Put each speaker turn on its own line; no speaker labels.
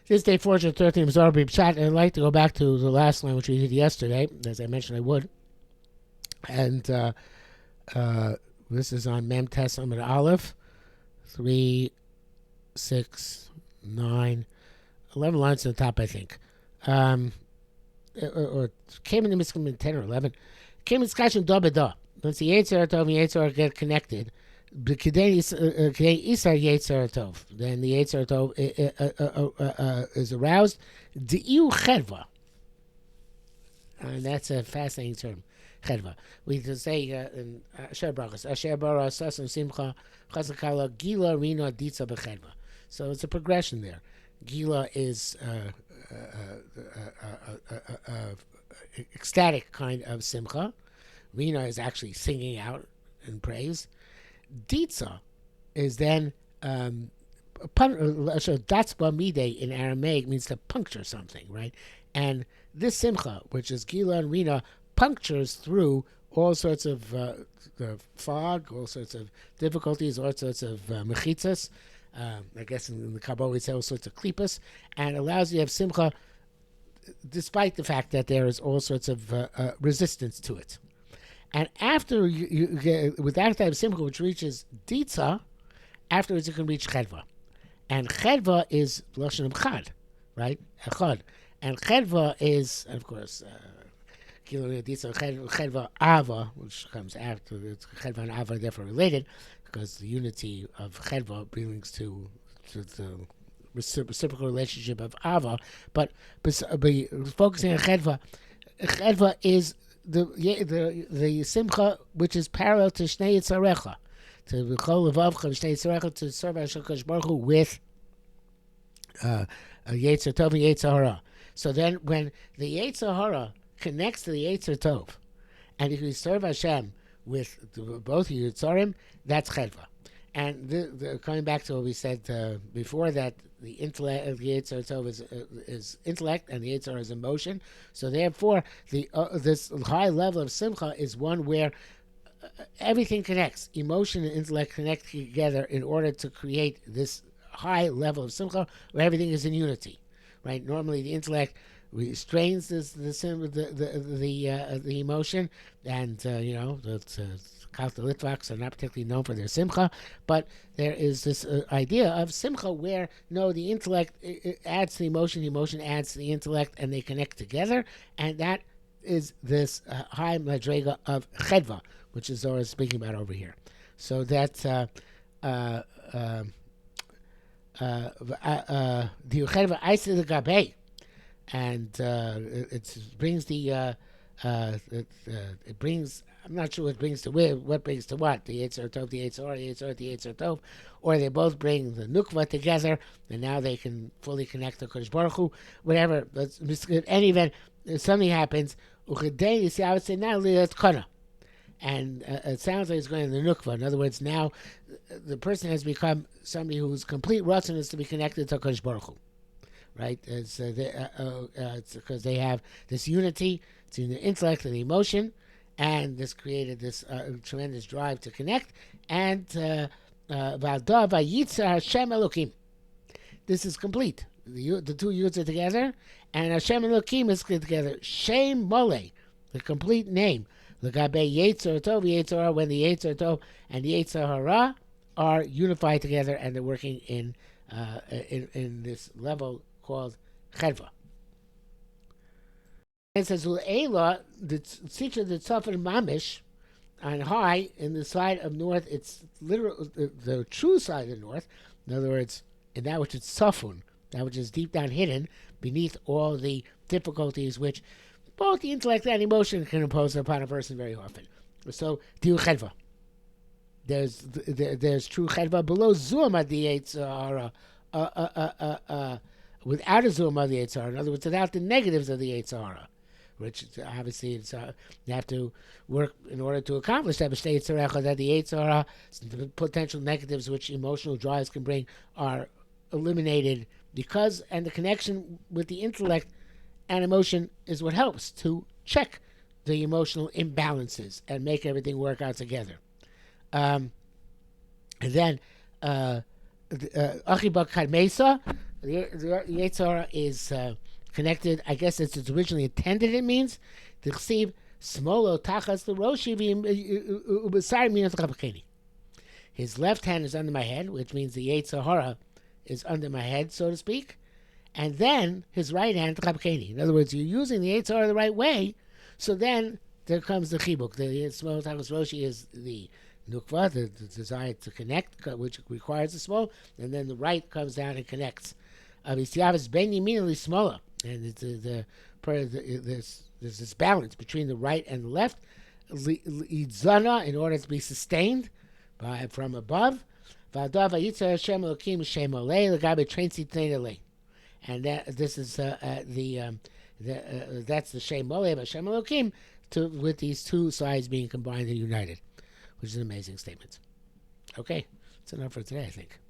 This is day 413 of Zohar Pshat, and I'd like to go back to the last line which we did yesterday, as I mentioned I would. And this is on Mem Tes Amid Aleph, 3, 6, 9, 11 lines on the top, I think. Or came in the Miskim 10 or 11. Came in Skashim Da B'da. Once the Yetzer HaTov and Yetzer get connected, then the Yetzer HaTov is aroused. Di'u Chedvah. And that's a fascinating term, Chedvah. We can say in Asher Brachas, Asher Bara Sasan Simcha Chazakala Gila Rina Ditza B'Chedvah. So it's a progression there. Gila is ecstatic kind of Simcha. Rina is actually singing out in praise. Ditza is then datzba mide in Aramaic means to puncture something, right? And this Simcha, which is Gila and Rina, punctures through all sorts of fog, all sorts of difficulties, all sorts of mechitzas. I guess in the Kabbalah we say all sorts of klipas, and allows you to have Simcha despite the fact that there is all sorts of resistance to it. And after you get, with that type of Simcha, which reaches Ditza, afterwards you can reach Chedvah. And Chedvah is Lashon of Chad, right? Echad. And Chedvah is, of course, Chedvah Ava, which comes after. Chedvah and Ava are therefore related, because the unity of Chedvah belongs to the reciprocal relationship of Ava. But focusing on Chedvah, Chedvah is the Simcha which is parallel to Shnei Yitzarecha, to B'chol Levavcha Shnei Yitzarecha, to serve HaKadosh Baruch Hu with a Yetzer Tov and Yetzer HoRa. So then when the Yetzer HoRa connects to the Yetzer Tov, and if you serve Hashem with both Yitzarim, that's Chedvah. And coming back to what we said before, that the intellect, the Yetzer Tov is intellect, and the Yetzer is emotion. So therefore, this high level of Simcha is one where everything connects. Emotion and intellect connect together in order to create this high level of Simcha, where everything is in unity, right? Normally, the intellect restrains the emotion, and the Litvaks are not particularly known for their Simcha, but there is this idea of Simcha where, no, the intellect it adds to the emotion adds to the intellect, and they connect together, and that is this high madrega of Chedvah, which is Zohar speaking about over here. So that's the Chedvah Aisa the Gabe, and it brings the it brings. I'm not sure what brings to what brings to what. The Yetzer Tov, the Yetzer HoRa, the Yetzer HoRa, the Yetzer Tov, or they both bring the Nukva together, and now they can fully connect to Kodesh Baruch Hu. Whatever. But in any event, if something happens, you see, I would say now it's Kana. And it sounds like it's going to the Nukva. In other words, now the person has become somebody whose complete ratzon is to be connected to Kodesh Baruch Hu. Right? It's because they have this unity between the intellect and the emotion, and this created this tremendous drive to connect. And V'alda v'yitzer Hashem Elokim. This is complete. The two Yuds are together, and Hashem Elokim is together. Shem Mole, the complete name. L'gabe Yetzer Tov, Yetzer HoRa, when the Yetzer Tov and the Yetzer HoRa are unified together, and they're working in this level called Chedvah. It says, "U'ela the Simcha the Tzafon Mamish on high in the side of north. It's literal the true side of the north. In other words, in that which is Tzafon, that which is deep down hidden beneath all the difficulties which both the intellect and emotion can impose upon a person very often. So, Diu Chedvah. There's true Chedvah below Zuam the Yetzer HoRa, without a Zuam the Yetzer HoRa. In other words, without the negatives of the Yetzer HoRa. Which obviously it's, you have to work in order to accomplish that. That the Yetzer HoRa, the potential negatives which emotional drives can bring, are eliminated because, and the connection with the intellect and emotion is what helps to check the emotional imbalances and make everything work out together. And then Achibak Kadmesa, The Yetzer is connected. I guess it's originally intended. It means to receive smolo tachas the roshi ubasar minas chavkeni. His left hand is under my head, which means the Yetzer HoRa is under my head, so to speak, and then his right hand chavkeni. In other words, you're using the Yetzer HoRa the right way, so then there comes the chibuk. The smolo tachas roshi is the nukva, the desire to connect, which requires the small, and then the right comes down and connects. Avisiyav is ben yamin smaller, and there's this balance between the right and the left. Idzana, in order to be sustained from above. V'adav vayitzer Hashem Elokim Shem Olei l'gabe trainsi tnei. And this is that's the Shem Olei, but Shem Elokim, with these two sides being combined and united, which is an amazing statement. Okay, that's enough for today, I think.